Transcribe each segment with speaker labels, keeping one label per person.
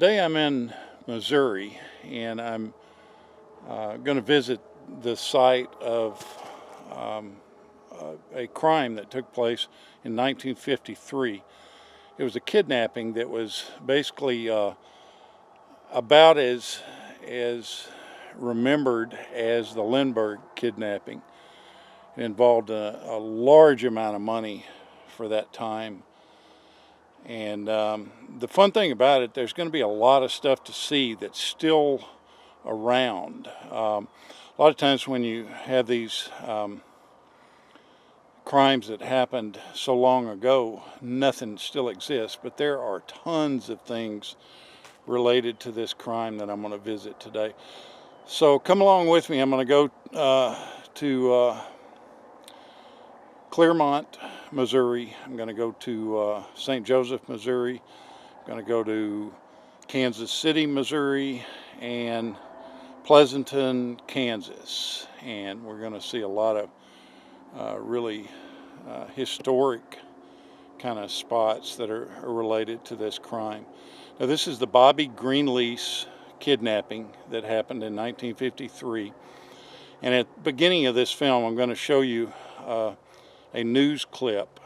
Speaker 1: Today I'm in Missouri, and I'm going to visit the site of a crime that took place in 1953. It was a kidnapping that was basically about as remembered as the Lindbergh kidnapping. It involved a large amount of money for that time. And the fun thing about it, there's going to be a lot of stuff to see that's still around. A lot of times when you have these crimes that happened so long ago, nothing still exists, but there are tons of things related to this crime that I'm going to visit today. So come along with me. I'm going to go to Clearmont, Missouri. I'm going to go to St. Joseph, Missouri. I'm going to go to Kansas City, Missouri, and Pleasanton, Kansas. And we're going to see a lot of really historic kind of spots that are related to this crime. Now, this is the Bobby Greenlease kidnapping that happened in 1953. And at the beginning of this film, I'm going to show you a news clip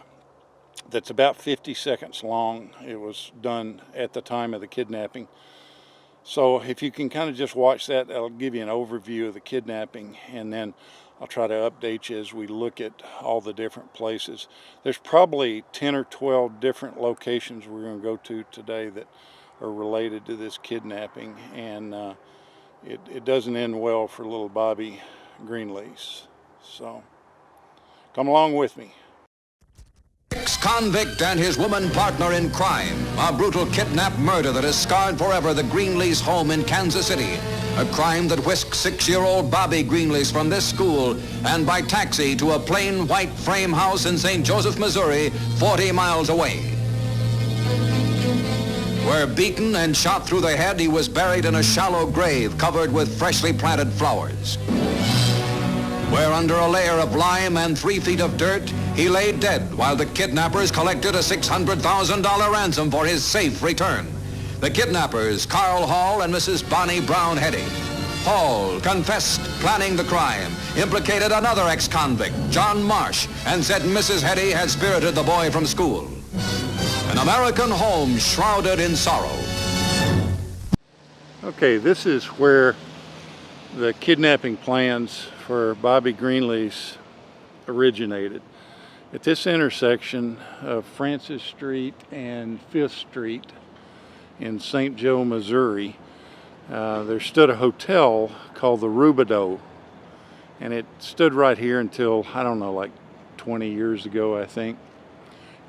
Speaker 1: that's about 50 seconds long. It was done at the time of the kidnapping. So if you can kind of just watch that, that'll give you an overview of the kidnapping, and then I'll try to update you as we look at all the different places. There's probably 10 or 12 different locations we're going to go to today that are related to this kidnapping, and it doesn't end well for little Bobby Greenlease. So come along with me.
Speaker 2: Ex-convict and his woman partner in crime. A brutal kidnap murder that has scarred forever the Greenlease home in Kansas City. A crime that whisked 6-year-old Bobby Greenlease from this school and by taxi to a plain white frame house in St. Joseph, Missouri, 40 miles away. Where beaten and shot through the head, he was buried in a shallow grave covered with freshly planted flowers. Where under a layer of lime and 3 feet of dirt, he lay dead while the kidnappers collected a $600,000 ransom for his safe return. The kidnappers, Carl Hall and Mrs. Bonnie Brown Heddy. Hall confessed planning the crime, implicated another ex-convict, John Marsh, and said Mrs. Heddy had spirited the boy from school. An American home shrouded in sorrow.
Speaker 1: Okay, this is where the kidnapping plans for Bobby Greenlease originated. At this intersection of Francis Street and 5th Street in St. Joe, Missouri, there stood a hotel called the Rubidoux, and it stood right here until, I don't know, like 20 years ago, I think,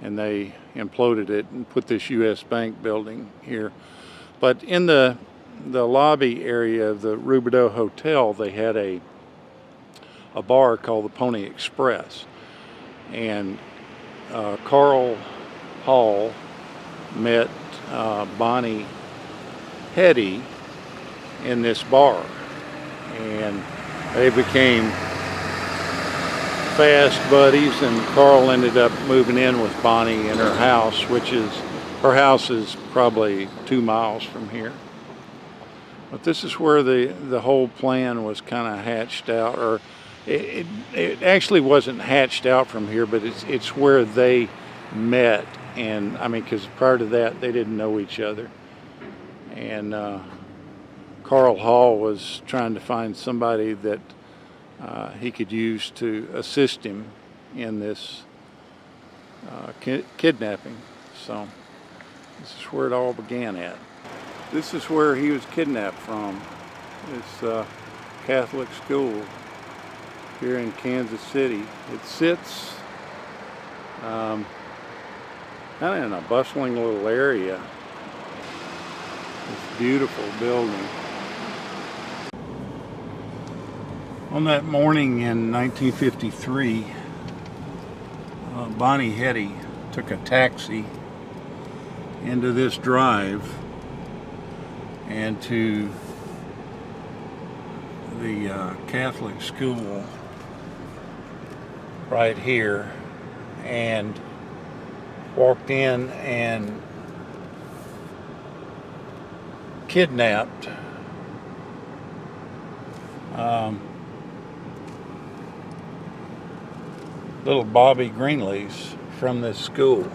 Speaker 1: and they imploded it and put this U.S. Bank building here. But in the lobby area of the Rubidoux Hotel, they had a bar called the Pony Express, and Carl Hall met Bonnie Heddy in this bar, and they became fast buddies, and Carl ended up moving in with Bonnie in her house, her house is probably 2 miles from here. But this is where the whole plan was kind of hatched out, or it actually wasn't hatched out from here, but it's where they met. And I mean, because prior to that, they didn't know each other. And Carl Hall was trying to find somebody that he could use to assist him in this kidnapping. So this is where it all began at. This is where he was kidnapped from, this Catholic school here in Kansas City. It sits kind of in a bustling little area. This beautiful building. On that morning in 1953, Bonnie Heddy took a taxi into this drive and to the Catholic school right here, and walked in and kidnapped little Bobby Greenlease from this school.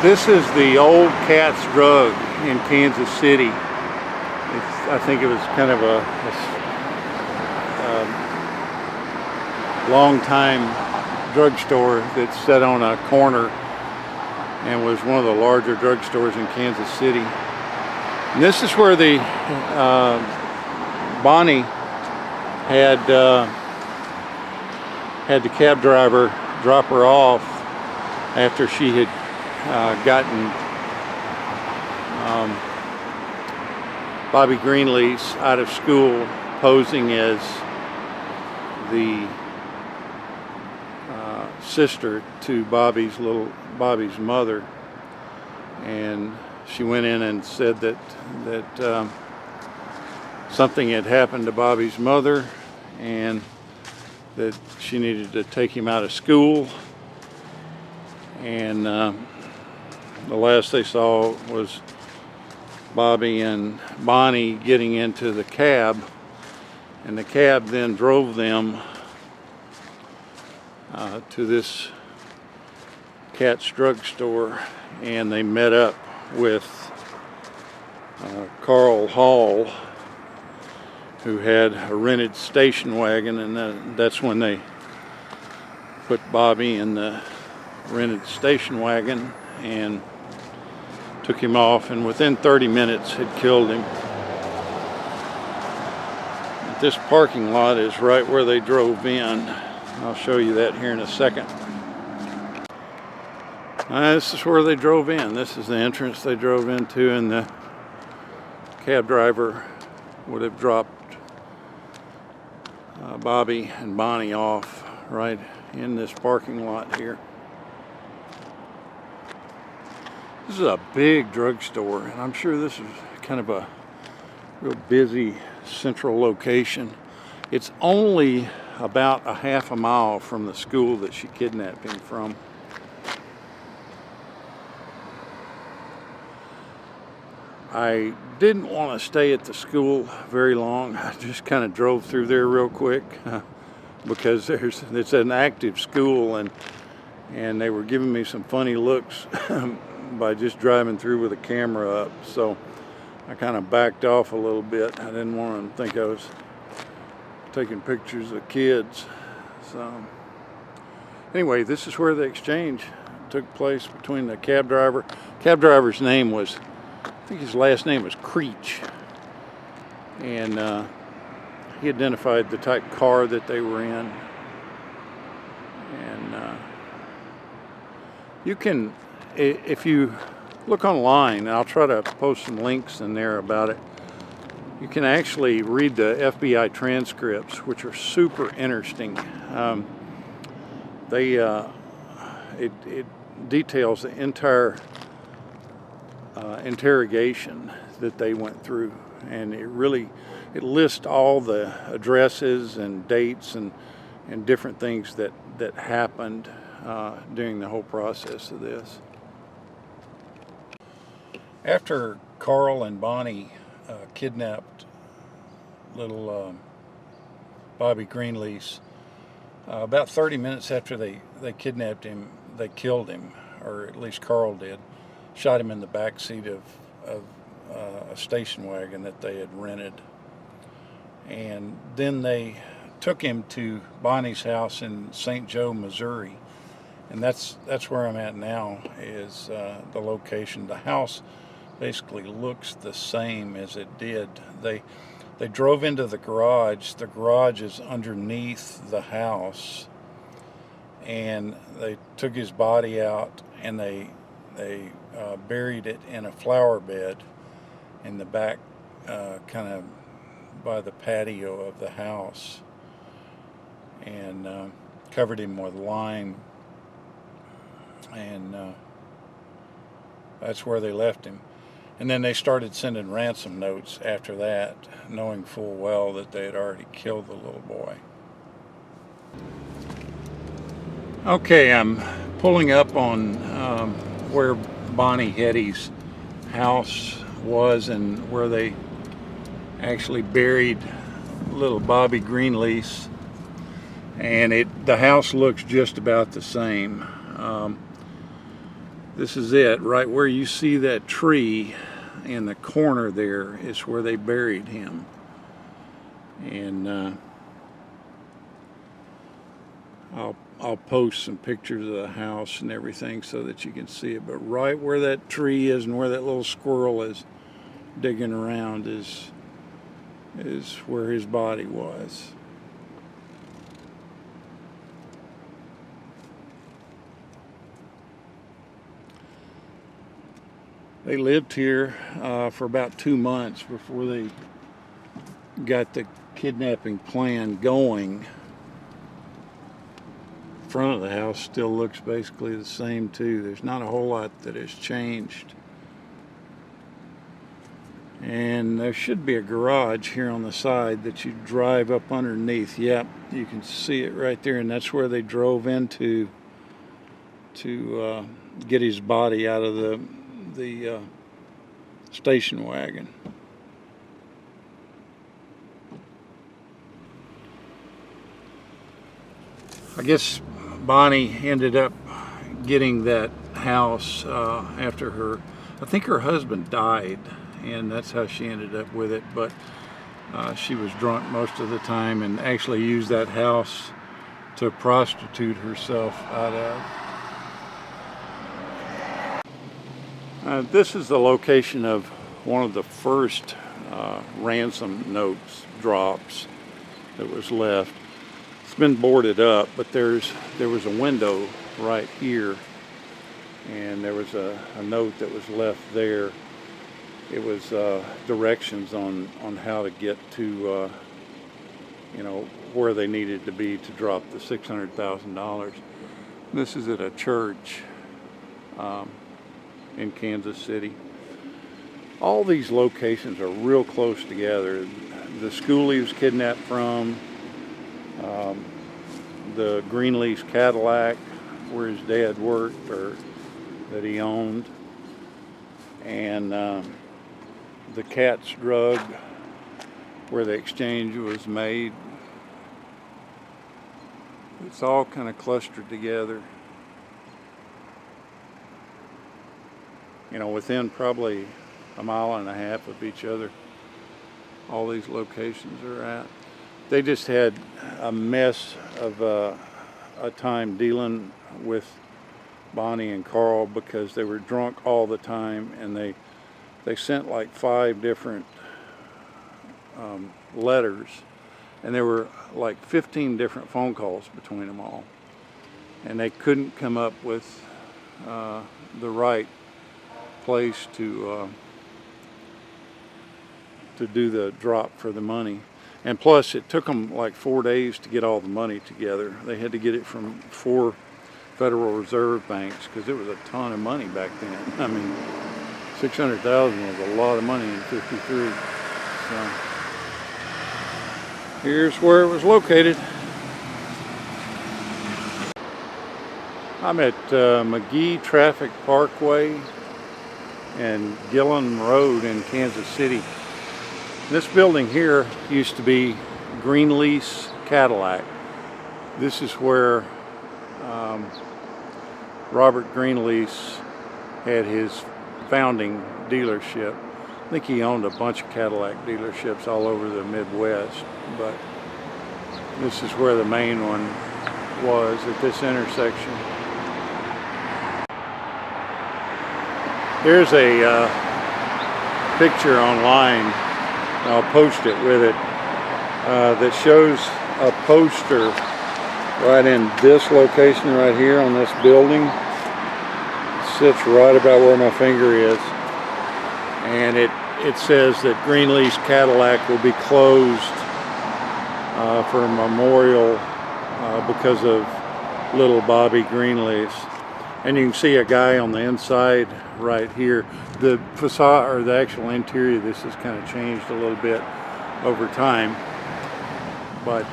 Speaker 1: This is the old Cat's Drug in Kansas City. I think it was kind of a long-time drugstore that sat on a corner and was one of the larger drugstores in Kansas City. And this is where the Bonnie had the cab driver drop her off after she had gotten Bobby Greenlease out of school, posing as the sister to Bobby's mother. And she went in and said that something had happened to Bobby's mother and that she needed to take him out of school. And the last they saw was Bobby and Bonnie getting into the cab, and the cab then drove them to this Cat's drugstore, and they met up with Carl Hall, who had a rented station wagon, and that's when they put Bobby in the rented station wagon and took him off, and within 30 minutes had killed him. This parking lot is right where they drove in. I'll show you that here in a second. This is where they drove in. This is the entrance they drove into, and the cab driver would have dropped Bobby and Bonnie off right in this parking lot here. This is a big drugstore, and I'm sure this is kind of a real busy central location. It's only about a half a mile from the school that she kidnapped him from. I didn't want to stay at the school very long. I just kind of drove through there real quick because it's an active school, and they were giving me some funny looks by just driving through with a camera up. So I kind of backed off a little bit. I didn't want them to think I was taking pictures of kids. So anyway, this is where the exchange took place between the cab driver. Cab driver's name was, I think his last name was Creech, and he identified the type of car that they were in. And you can, if you look online, and I'll try to post some links in there about it, you can actually read the FBI transcripts, which are super interesting. It details the entire interrogation that they went through, and it lists all the addresses and dates and different things that happened during the whole process of this. After Carl and Bonnie kidnapped little Bobby Greenlease, about 30 minutes after they kidnapped him, they killed him, or at least Carl did. Shot him in the back seat of a station wagon that they had rented. And then they took him to Bonnie's house in St. Joe, Missouri. And that's where I'm at now, is the location. The house basically looks the same as it did. They drove into the garage. The garage is underneath the house, and they took his body out, and they buried it in a flower bed in the back, kind of by the patio of the house, and covered him with lime, and that's where they left him. And then they started sending ransom notes after that, knowing full well that they had already killed the little boy. Okay, I'm pulling up on where Bonnie Hetty's house was and where they actually buried little Bobby Greenlease. And the house looks just about the same. This is it, right where you see that tree in the corner there is where they buried him. And I'll post some pictures of the house and everything so that you can see it. But right where that tree is and where that little squirrel is digging around is where his body was. They lived here for about 2 months before they got the kidnapping plan going. The front of the house still looks basically the same too. There's not a whole lot that has changed. And there should be a garage here on the side that you drive up underneath. Yep, you can see it right there, and that's where they drove into to get his body out of the station wagon. I guess Bonnie ended up getting that house after I think her husband died, and that's how she ended up with it. But she was drunk most of the time and actually used that house to prostitute herself out of. This is the location of one of the first ransom notes drops that was left. It's been boarded up, but there was a window right here, and there was a note that was left there. It was directions on how to get to where they needed to be to drop the $600,000. This is at a church in Kansas City. All these locations are real close together. The school he was kidnapped from, the Greenlease Cadillac where his dad worked or that he owned, and the Cat's Drug where the exchange was made. It's all kind of clustered together. Within probably a mile and a half of each other, all these locations are at. They just had a mess of a time dealing with Bonnie and Carl because they were drunk all the time, and they sent like 5 different letters, and there were like 15 different phone calls between them all, and they couldn't come up with the right place to do the drop for the money. And plus it took them like 4 days to get all the money together. They had to get it from 4 Federal Reserve banks because it was a ton of money back then. I mean, $600,000 was a lot of money in '53. So here's where it was located. I'm at McGee Traffic Parkway and Gillen Road in Kansas City. This building here used to be Greenlease Cadillac. This is where Robert Greenlease had his founding dealership. I think he owned a bunch of Cadillac dealerships all over the Midwest, but this is where the main one was, at this intersection. Here's a picture online, I'll post it with it, that shows a poster right in this location right here on this building. It sits right about where my finger is, and it says that Greenlease Cadillac will be closed for a memorial because of little Bobby Greenlease. And you can see a guy on the inside right here. The facade, or the actual interior of this has kind of changed a little bit over time, but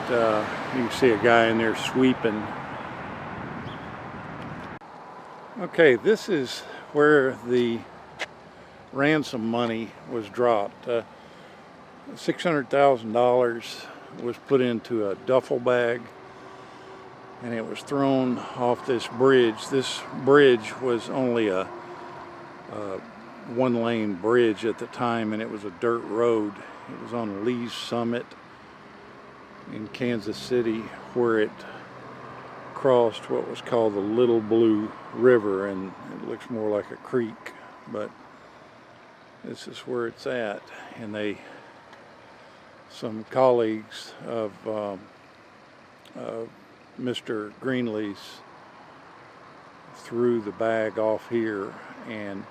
Speaker 1: you can see a guy in there sweeping. Okay, this is where the ransom money was dropped. $600,000 was put into a duffel bag, and it was thrown off this bridge. This bridge was only a one-lane bridge at the time, and it was a dirt road. It was on Lee's Summit in Kansas City, where it crossed what was called the Little Blue River, and it looks more like a creek, but this is where it's at. And some colleagues of Mr. Greenlease threw the bag off here, and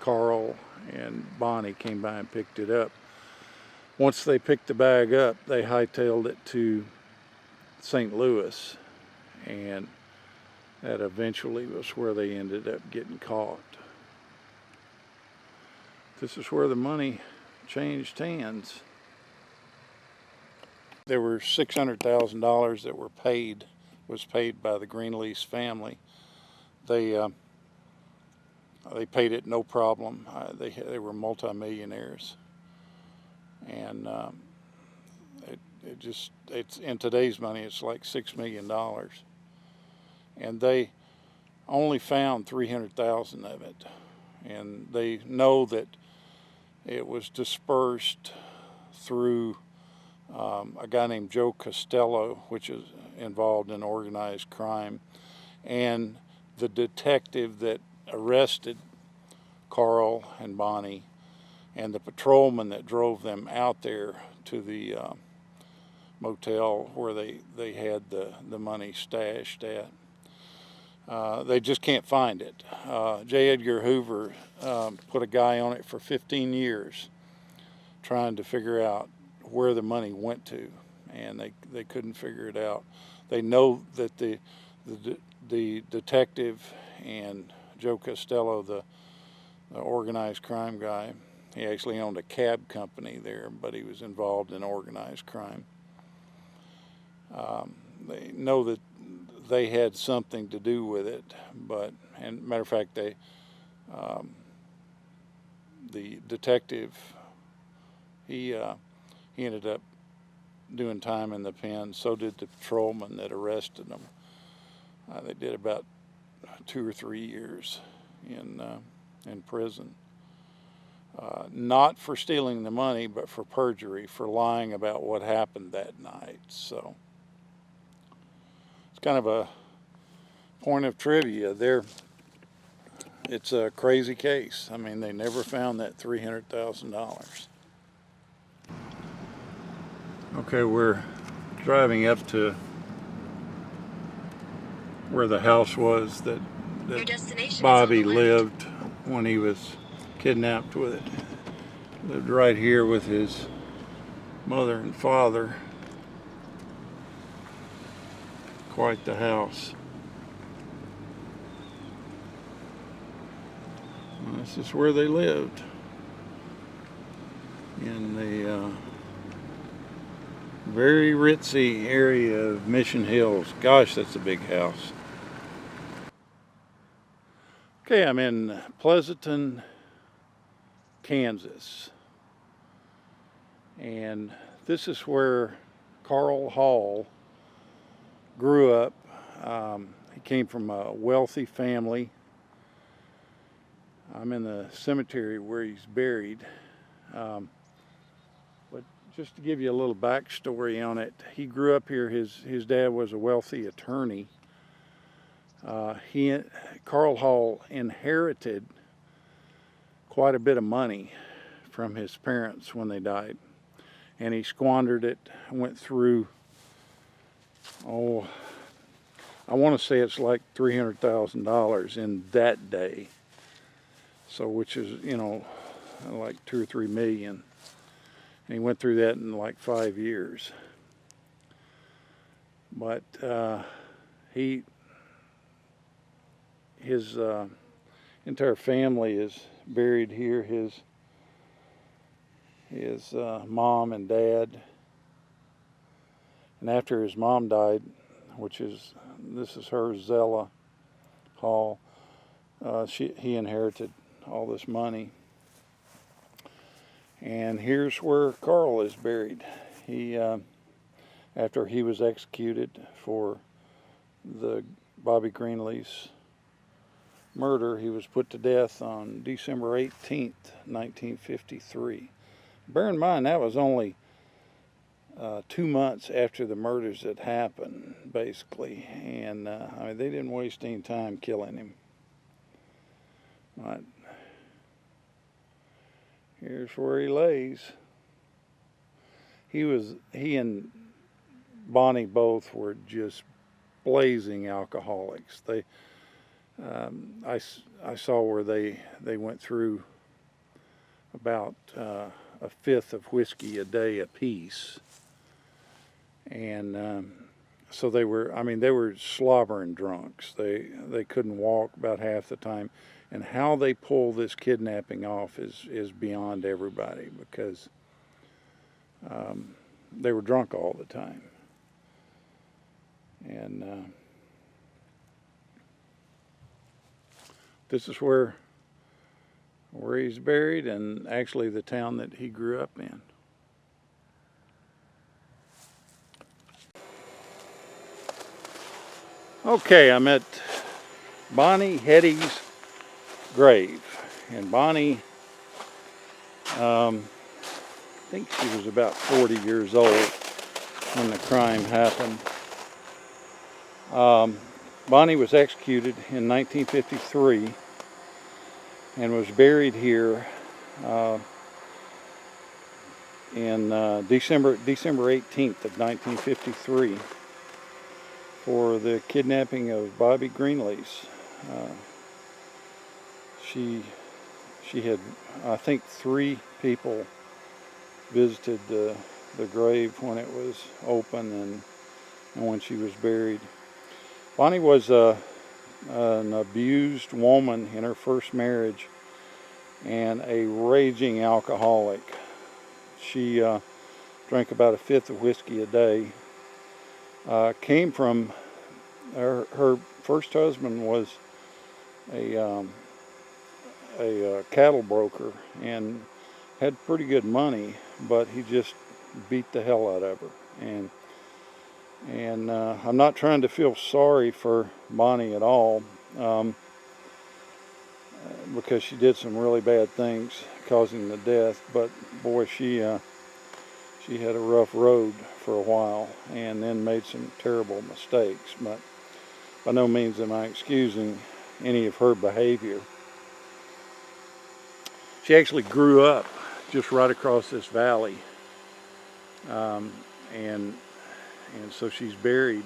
Speaker 1: Carl and Bonnie came by and picked it up. Once they picked the bag up, they hightailed it to St. Louis, and that eventually was where they ended up getting caught. This is where the money changed hands. There were $600,000 that was paid by the Greenlease family. They paid it no problem. They were multimillionaires, and it's in today's money, it's like $6 million, and they only found 300,000 of it, and they know that it was dispersed through a guy named Joe Costello, which is involved in organized crime, and the detective that arrested Carl and Bonnie, and the patrolman that drove them out there to the motel where they had the money stashed at. They just can't find it. J. Edgar Hoover put a guy on it for 15 years trying to figure out where the money went to, and they couldn't figure it out. They know that the detective and Joe Costello, the organized crime guy, he actually owned a cab company there, but he was involved in organized crime. They know that they had something to do with it, and matter of fact, the detective, he ended up doing time in the pen. So did the patrolman that arrested them. They did about 2 or 3 years in prison. Not for stealing the money, but for perjury, for lying about what happened that night. So it's kind of a point of trivia there. It's a crazy case. I mean, they never found that $300,000. Okay, we're driving up to where the house was that Bobby lived when he was kidnapped with it. Lived right here with his mother and father. Quite the house. And this is where they lived, in the very ritzy area of Mission Hills. Gosh, that's a big house. Okay, I'm in Pleasanton, Kansas, and this is where Carl Hall grew up. He came from a wealthy family. I'm in the cemetery where he's buried. But just to give you a little backstory on it, he grew up here. His dad was a wealthy attorney. Carl Hall inherited quite a bit of money from his parents when they died, and he squandered it. Went through, I want to say it's like $300,000 in that day. So, which is, like 2 or 3 million. And he went through that in like 5 years. But his entire family is buried here. His mom and dad. And after his mom died, this is her, Zella, Hall. He inherited all this money. And here's where Carl is buried. He, after he was executed for the Bobby Greenlease murder, he was put to death on December 18th, 1953. Bear in mind, that was only 2 months after the murders had happened, basically. And I mean, they didn't waste any time killing him. But here's where he lays. He and Bonnie both were just blazing alcoholics. I saw where they went through about a fifth of whiskey a day apiece, and so they were slobbering drunks. They couldn't walk about half the time, and how they pull this kidnapping off is beyond everybody, because they were drunk all the time. And this is where he's buried, and actually the town that he grew up in. Okay, I'm at Bonnie Hetty's grave, and Bonnie, I think she was about 40 years old when the crime happened. Bonnie was executed in 1953 and was buried here in December 18th of 1953 for the kidnapping of Bobby Greenlease. She had, I think, 3 people visited the grave when it was open and when she was buried. Bonnie was an abused woman in her first marriage and a raging alcoholic. She drank about a fifth of whiskey a day. Came from her first husband was a cattle broker and had pretty good money, but he just beat the hell out of her. And I'm not trying to feel sorry for Bonnie at all, because she did some really bad things causing the death. But boy, she had a rough road for a while, and then made some terrible mistakes. But by no means am I excusing any of her behavior. She actually grew up just right across this valley, and so she's buried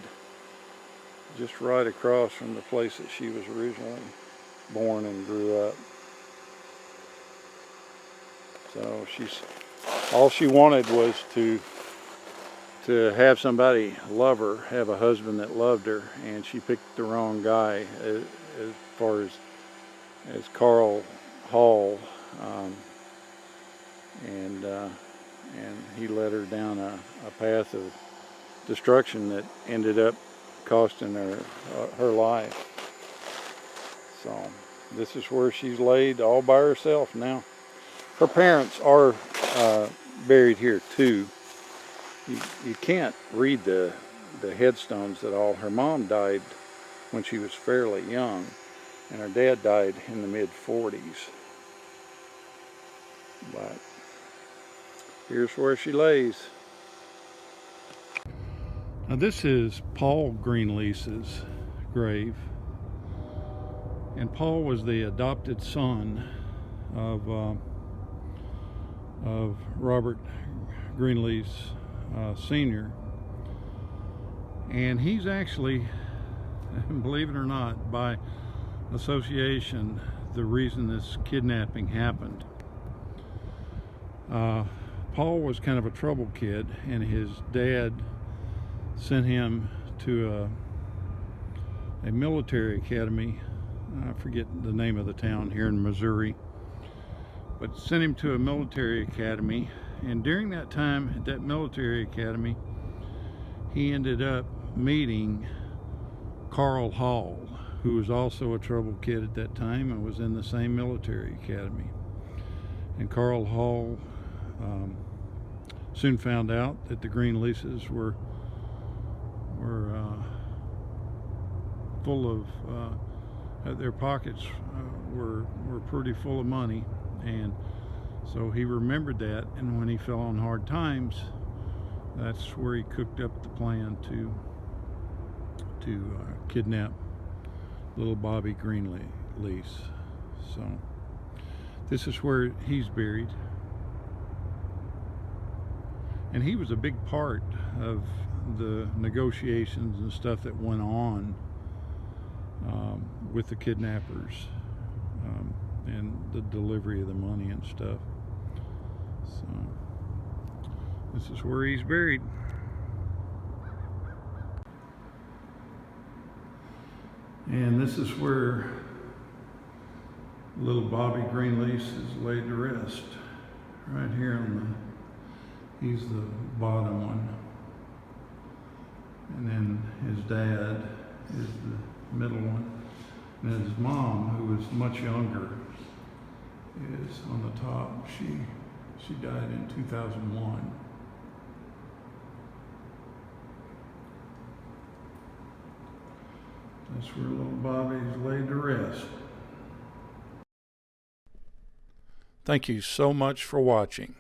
Speaker 1: just right across from the place that she was originally born and grew up. So all she wanted was to have somebody love her, have a husband that loved her, and she picked the wrong guy as far as Carl Hall, and he led her down a path of destruction that ended up costing her life. So this is where she's laid all by herself now. Her parents are buried here too. You can't read the headstones at all. Her mom died when she was fairly young, and her dad died in the mid-40s. But here's where she lays. Now this is Paul Greenlease's grave, and Paul was the adopted son of Robert Greenlease Sr., and he's actually, believe it or not, by association, the reason this kidnapping happened. Paul was kind of a troubled kid, and his dad sent him to a military academy. I forget the name of the town here in Missouri, but sent him to a military academy, and during that time at that military academy he ended up meeting Carl Hall, who was also a troubled kid at that time and was in the same military academy. And Carl Hall soon found out that the Greenleases were full of their pockets were pretty full of money, and so he remembered that. And when he fell on hard times, that's where he cooked up the plan to kidnap little Bobby Greenlease. So this is where he's buried, and he was a big part of the negotiations and stuff that went on with the kidnappers and the delivery of the money and stuff. So this is where he's buried. And this is where little Bobby Greenlease is laid to rest. Right here on he's the bottom one. And then his dad is the middle one. And his mom, who is much younger, is on the top. She died in 2001. That's where little Bobby is laid to rest. Thank you so much for watching.